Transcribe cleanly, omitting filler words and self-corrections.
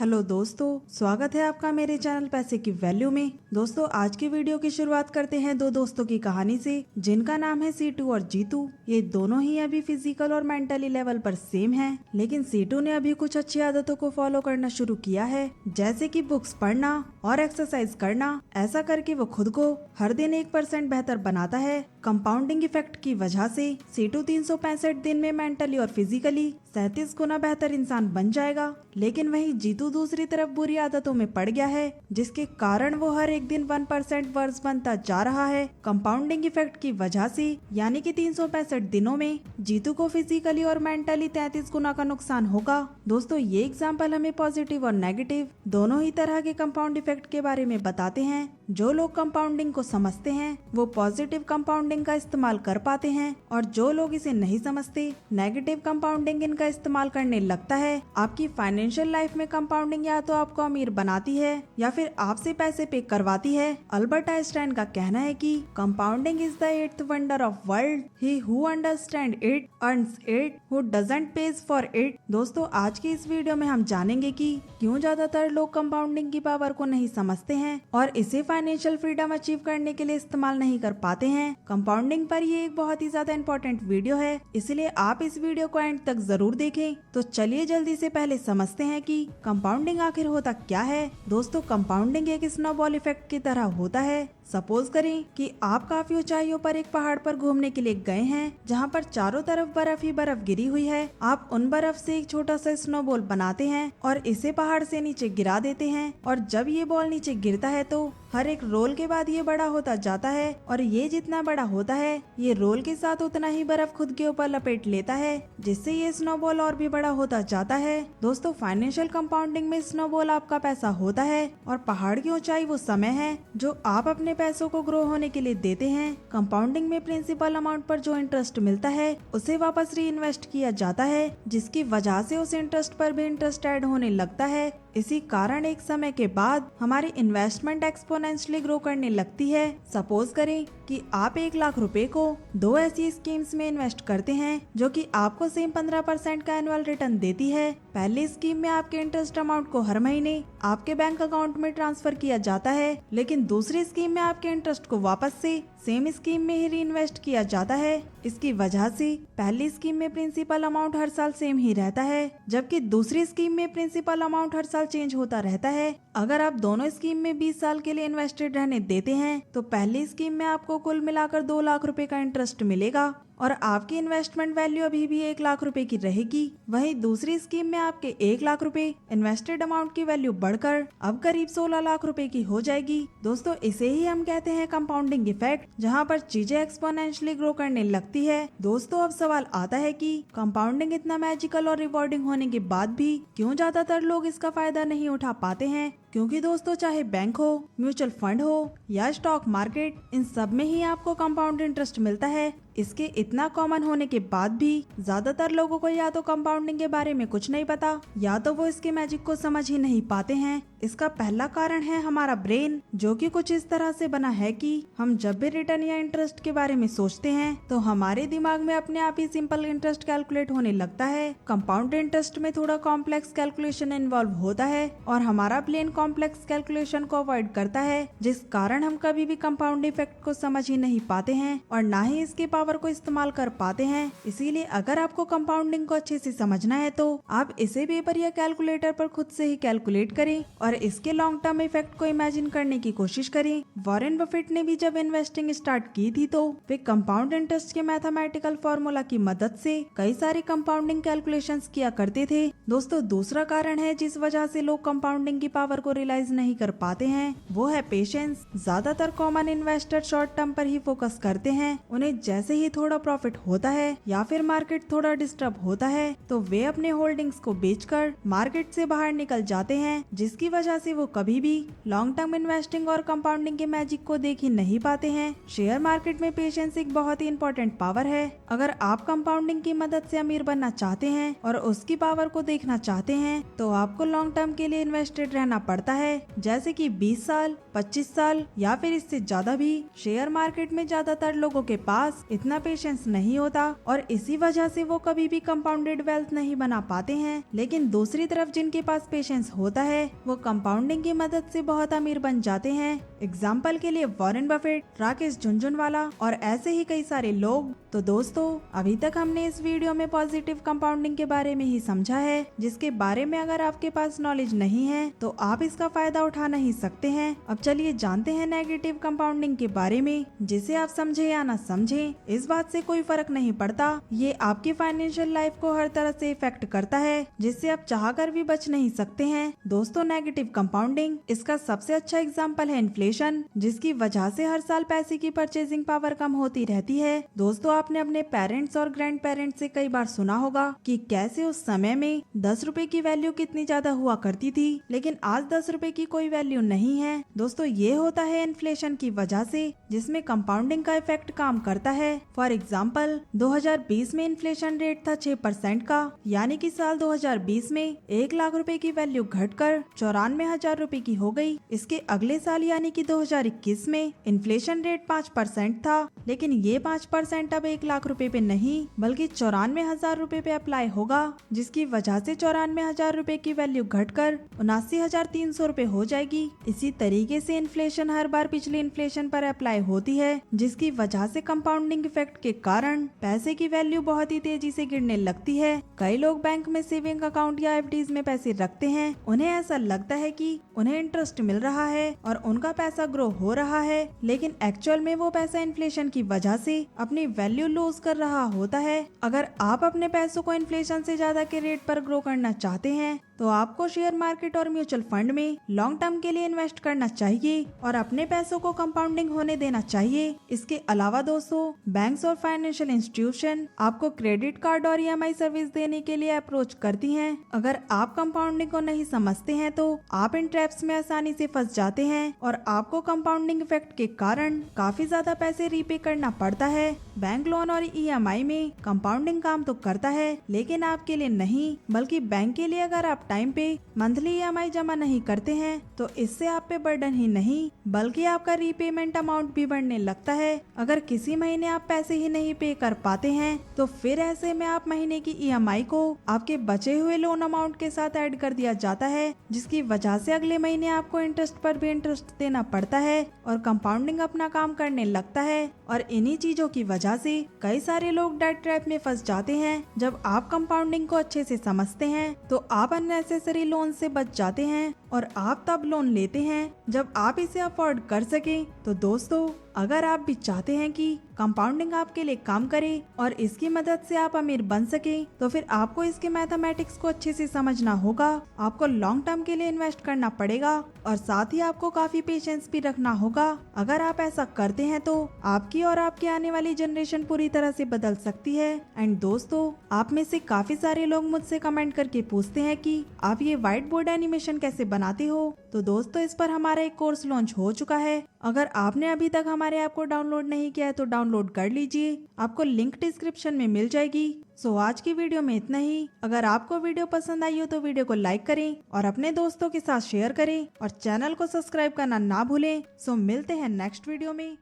Hello दोस्तों, स्वागत है आपका मेरे चैनल पैसे की वैल्यू में। दोस्तों, आज की वीडियो की शुरुआत करते हैं दो दोस्तों की कहानी से, जिनका नाम है सीटू और जीतू। ये दोनों ही अभी फिजिकल और मेंटली लेवल पर सेम हैं, लेकिन सीटू ने अभी कुछ अच्छी आदतों को फॉलो करना शुरू किया है, जैसे कि बुक्स पढ़ना और एक्सरसाइज करना। ऐसा करके वो खुद को हर दिन 1% बेहतर बनाता है। कंपाउंडिंग इफेक्ट की वजह से सीटू 365 दिन में मेंटली और फिजिकली 37 गुना बेहतर इंसान बन जाएगा, लेकिन वहीं जीतू दूसरी तरफ बुरी आदतों में पड़ गया है, जिसके कारण वो हर एक दिन 1% वर्स बनता जा रहा है। कंपाउंडिंग इफेक्ट की वजह से यानी कि 365 दिनों में जीतू को फिजिकली और मेंटली 33 गुना का नुकसान होगा। दोस्तों, ये एग्जाम्पल हमें पॉजिटिव और नेगेटिव दोनों ही तरह के कंपाउंड इफेक्ट के बारे में बताते हैं। जो लोग कंपाउंडिंग को समझते हैं वो पॉजिटिव कंपाउंडिंग का इस्तेमाल कर पाते हैं, और जो लोग इसे नहीं समझते नेगेटिव कंपाउंडिंग इनका इस्तेमाल करने लगता है। आपकी फाइनेंशियल लाइफ में कंपाउंडिंग या तो आपको अमीर बनाती है या फिर आपसे पैसे पे करवाती है। अल्बर्ट आइंस्टाइन का कहना है कि compounding is the 8th wonder of world, he who understand it earns it, who doesn't page for it. दोस्तों, आज की इस वीडियो में हम जानेंगे कि क्यों ज्यादातर लोग कंपाउंडिंग की पावर को नहीं समझते हैं और इसे फाइनेंशियल फ्रीडम अचीव करने के लिए इस्तेमाल नहीं कर पाते हैं। कंपाउंडिंग पर ये एक बहुत ही ज्यादा इम्पोर्टेंट वीडियो है, इसलिए आप इस वीडियो को एंड तक जरूर देखें। तो चलिए जल्दी से पहले समझते हैं कि कंपाउंडिंग आखिर होता क्या है। दोस्तों, कंपाउंडिंग एक स्नोबॉल इफेक्ट की तरह होता है। सपोज करें कि आप काफी ऊंचाइयों पर एक पहाड़ पर घूमने के लिए गए हैं, जहां पर चारों तरफ बर्फ ही बर्फ गिरी हुई है। आप उन बर्फ से एक छोटा सा स्नोबॉल बनाते हैं और इसे पहाड़ से नीचे गिरा देते हैं, और जब ये बॉल नीचे गिरता है तो हर एक रोल के बाद ये बड़ा होता जाता है, और ये जितना बड़ा होता है ये रोल के साथ उतना ही बर्फ खुद के ऊपर लपेट लेता है, जिससे ये स्नोबॉल और भी बड़ा होता जाता है। दोस्तों, फाइनेंशियल कंपाउंडिंग में स्नोबॉल आपका पैसा होता है और पहाड़ की ऊंचाई वो समय है जो आप अपने पैसों को ग्रो होने के लिए देते हैं। कंपाउंडिंग में प्रिंसिपल अमाउंट पर जो इंटरेस्ट मिलता है उसे वापस री इन्वेस्ट किया जाता है, जिसकी वजह से उस इंटरेस्ट पर भी इंटरेस्ट ऐड होने लगता है। इसी कारण एक समय के बाद हमारी इन्वेस्टमेंट एक्सपोनेंशियली ग्रो करने लगती है। सपोज करें कि आप 1 लाख रुपए को 2 ऐसी स्कीम्स में इन्वेस्ट करते हैं जो कि आपको सेम 15% का एनुअल रिटर्न देती है। पहली स्कीम में आपके इंटरेस्ट अमाउंट को हर महीने आपके बैंक अकाउंट में ट्रांसफर किया जाता है, लेकिन दूसरी स्कीम में आपके इंटरेस्ट को वापस से सेम स्कीम में ही री इन्वेस्ट किया जाता है। इसकी वजह से पहली स्कीम में प्रिंसिपल अमाउंट हर साल सेम ही रहता है, जबकि दूसरी स्कीम में प्रिंसिपल अमाउंट हर साल चेंज होता रहता है। अगर आप दोनों स्कीम में 20 साल के लिए इन्वेस्टेड रहने देते हैं तो पहली स्कीम में आपको कुल मिलाकर 2 लाख रुपए का इंटरेस्ट मिलेगा और आपकी इन्वेस्टमेंट वैल्यू अभी भी 1 लाख रुपए की रहेगी। वहीं दूसरी स्कीम में आपके 1 लाख रुपए इन्वेस्टेड अमाउंट की वैल्यू बढ़कर अब करीब 16 लाख रुपए की हो जाएगी। दोस्तों, इसे ही हम कहते हैं कंपाउंडिंग इफेक्ट, जहां पर चीजें एक्सपोनेंशियली ग्रो करने लगती है। दोस्तों, अब सवाल आता है कि कंपाउंडिंग इतना मैजिकल और रिवॉर्डिंग होने के बाद भी क्यों ज्यादातर लोग इसका फायदा नहीं उठा पाते हैं। क्योंकि दोस्तों, चाहे बैंक हो, म्यूचुअल फंड हो या स्टॉक मार्केट, इन सब में ही आपको कंपाउंड इंटरेस्ट मिलता है। इसके इतना कॉमन होने के बाद भी ज्यादातर लोगों को या तो कंपाउंडिंग के बारे में कुछ नहीं पता या तो वो इसके मैजिक को समझ ही नहीं पाते हैं। इसका पहला कारण है हमारा ब्रेन, जो कि कुछ इस तरह से बना है कि हम जब भी रिटर्न या इंटरेस्ट के बारे में सोचते हैं तो हमारे दिमाग में अपने आप ही सिंपल इंटरेस्ट कैलकुलेट होने लगता है। कंपाउंड इंटरेस्ट में थोड़ा कॉम्प्लेक्स कैलकुलेशन इन्वॉल्व होता है और हमारा ब्रेन कॉम्प्लेक्स कैलकुलेशन को अवॉइड करता है, जिस कारण हम कभी भी कंपाउंड इफेक्ट को समझ ही नहीं पाते हैं और ना ही इसकी पावर को इस्तेमाल कर पाते हैं। इसीलिए अगर आपको कंपाउंडिंग को अच्छे से समझना है तो आप इसे पेपर या कैलकुलेटर पर खुद से ही कैलकुलेट करें और इसके लॉन्ग टर्म इफेक्ट को इमेजिन करने की कोशिश करें। वॉरेन बफेट ने भी जब इन्वेस्टिंग स्टार्ट की थी तो वे कंपाउंड इंटरेस्ट के मैथमेटिकल फॉर्मूला की मदद से कई सारे कंपाउंडिंग कैलकुलेशंस किया करते थे। दोस्तों, दूसरा कारण है जिस वजह से लोग कंपाउंडिंग की पावर को रियलाइज नहीं कर पाते हैं, वो है पेशेंस। ज्यादातर कॉमन इन्वेस्टर शॉर्ट टर्म पर ही फोकस करते हैं। उन्हें जैसे ही थोड़ा प्रॉफिट होता है या फिर मार्केट थोड़ा डिस्टर्ब होता है तो वे अपने होल्डिंग्स को बेचकर मार्केट से बाहर निकल जाते हैं, जिसकी वजह वजह से वो कभी भी लॉन्ग टर्म इन्वेस्टिंग और कंपाउंडिंग के मैजिक को देख ही नहीं पाते हैं। शेयर मार्केट में पेशेंस एक बहुत ही इंपॉर्टेंट पावर है। अगर आप कंपाउंडिंग की मदद से अमीर बनना चाहते हैं और उसकी पावर को देखना चाहते हैं तो आपको लॉन्ग टर्म के लिए इन्वेस्टेड रहना पड़ता है, जैसे कि 20 साल, 25 साल या फिर इससे ज्यादा भी। शेयर मार्केट में ज्यादातर लोगों के पास इतना पेशेंस नहीं होता और इसी वजह से वो कभी भी कंपाउंडेड वेल्थ नहीं बना पाते हैं। लेकिन दूसरी तरफ जिनके पास पेशेंस होता है वो कंपाउंडिंग की मदद से बहुत अमीर बन जाते हैं। एग्जाम्पल के लिए वॉरेन बफेट, राकेश झुनझुनवाला और ऐसे ही कई सारे लोग। तो दोस्तों, अभी तक हमने इस वीडियो में पॉजिटिव कंपाउंडिंग के बारे में ही समझा है, जिसके बारे में अगर आपके पास नॉलेज नहीं है तो आप इसका फायदा उठा नहीं सकते हैं। अब चलिए जानते हैं नेगेटिव कंपाउंडिंग के बारे में, जिसे आप समझे या ना समझे इस बात से कोई फर्क नहीं पड़ता। ये आपकी फाइनेंशियल लाइफ को हर तरह से इफेक्ट करता है, जिससे आप चाहकर भी बच नहीं सकते हैं। दोस्तों, नेगेटिव कंपाउंडिंग इसका सबसे अच्छा एग्जाम्पल है इन्फ्लेशन, जिसकी वजह से हर साल पैसे की परचेजिंग पावर कम होती रहती है। दोस्तों, आपने अपने पेरेंट्स और ग्रैंड पेरेंट्स से कई बार सुना होगा कि कैसे उस समय में 10 रुपए की वैल्यू कितनी ज्यादा हुआ करती थी, लेकिन आज 10 रुपए की कोई वैल्यू नहीं है। दोस्तों, ये होता है इन्फ्लेशन की वजह से, जिसमें कंपाउंडिंग का इफेक्ट काम करता है। फॉर एग्जाम्पल, 2020 में इन्फ्लेशन रेट था 6% का, यानी कि साल 2020 में 1 लाख रुपए की वैल्यू घटकर 94,000 रुपए की हो गई। इसके अगले साल यानी कि 2021 में इन्फ्लेशन रेट 5% था, लेकिन ये 5% अब 1 लाख रुपए पे नहीं बल्कि 94,000 रुपए पे अप्लाई होगा, जिसकी वजह से 94,000 रुपए की वैल्यू घटकर 79,300 रुपए हो जाएगी। इसी तरीके से इन्फ्लेशन हर बार पिछले इन्फ्लेशन पर अप्लाई होती है, जिसकी वजह से कंपाउंडिंग इफेक्ट के कारण पैसे की वैल्यू बहुत ही तेजी से गिरने लगती है। कई लोग बैंक में सेविंग अकाउंट या एफडीज में पैसे रखते हैं। उन्हें ऐसा लगता है कि उन्हें इंटरेस्ट मिल रहा है और उनका पैसा ग्रो हो रहा है, लेकिन एक्चुअल में वो पैसा इन्फ्लेशन की वजह से अपनी वैल्यू लूज कर रहा होता है। अगर आप अपने पैसों को इन्फ्लेशन से ज्यादा के रेट पर ग्रो करना चाहते हैं तो आपको शेयर मार्केट और म्यूचुअल फंड में लॉन्ग टर्म के लिए इन्वेस्ट करना चाहिए और अपने पैसों को कंपाउंडिंग होने देना चाहिए। इसके अलावा दोस्तों, बैंक्स और फाइनेंशियल इंस्टीट्यूशन आपको क्रेडिट कार्ड और ईएमआई सर्विस देने के लिए अप्रोच करती हैं। अगर आप कंपाउंडिंग को नहीं समझते हैं तो आप इन ट्रैप्स में आसानी से फंस जाते हैं और आपको कंपाउंडिंग इफेक्ट के कारण काफी ज्यादा पैसे रीपे करना पड़ता है। बैंक लोन और ईएमआई में कंपाउंडिंग काम तो करता है, लेकिन आपके लिए नहीं बल्कि बैंक के लिए। अगर आप टाइम पे मंथली ईएमआई जमा नहीं करते हैं तो इससे आप पे बर्डन ही नहीं बल्कि आपका रीपेमेंट अमाउंट भी बढ़ने लगता है। अगर किसी महीने आप पैसे ही नहीं पे कर पाते हैं तो फिर ऐसे में आप महीने की ईएमआई को आपके बचे हुए लोन अमाउंट के साथ ऐड कर दिया जाता है, जिसकी वजह से अगले महीने आपको इंटरेस्ट पर भी इंटरेस्ट देना पड़ता है और कंपाउंडिंग अपना काम करने लगता है। और इन्हीं चीजों की वजह से कई सारे लोग डेट ट्रैप में फंस जाते हैं। जब आप कंपाउंडिंग को अच्छे से समझते हैं तो आप अननेसेसरी लोन से बच जाते हैं और आप तब लोन लेते हैं जब आप इसे अफोर्ड कर सके। तो दोस्तों, अगर आप भी चाहते हैं कि कंपाउंडिंग आपके लिए काम करे और इसकी मदद से आप अमीर बन सके तो फिर आपको इसके मैथमेटिक्स को अच्छे से समझना होगा। आपको लॉन्ग टर्म के लिए इन्वेस्ट करना पड़ेगा और साथ ही आपको काफी पेशेंस भी रखना होगा। अगर आप ऐसा करते हैं तो आपकी और आपकी आने वाली जनरेशन पूरी तरह से बदल सकती है। एंड दोस्तों, आप में से काफी सारे लोग मुझसे कमेंट करके पूछते हैं कि आप ये व्हाइट बोर्ड एनिमेशन कैसे बनाते हो। तो दोस्तों, इस पर हमारा एक कोर्स लॉन्च हो चुका है। अगर आपने अभी तक हमारे ऐप को डाउनलोड नहीं किया है तो डाउनलोड कर लीजिए, आपको लिंक डिस्क्रिप्शन में मिल जाएगी। सो आज की वीडियो में इतना ही। अगर आपको वीडियो पसंद आई हो तो वीडियो को लाइक करें और अपने दोस्तों के साथ शेयर करें और चैनल को सब्सक्राइब करना ना भूलें। सो मिलते हैं नेक्स्ट वीडियो में।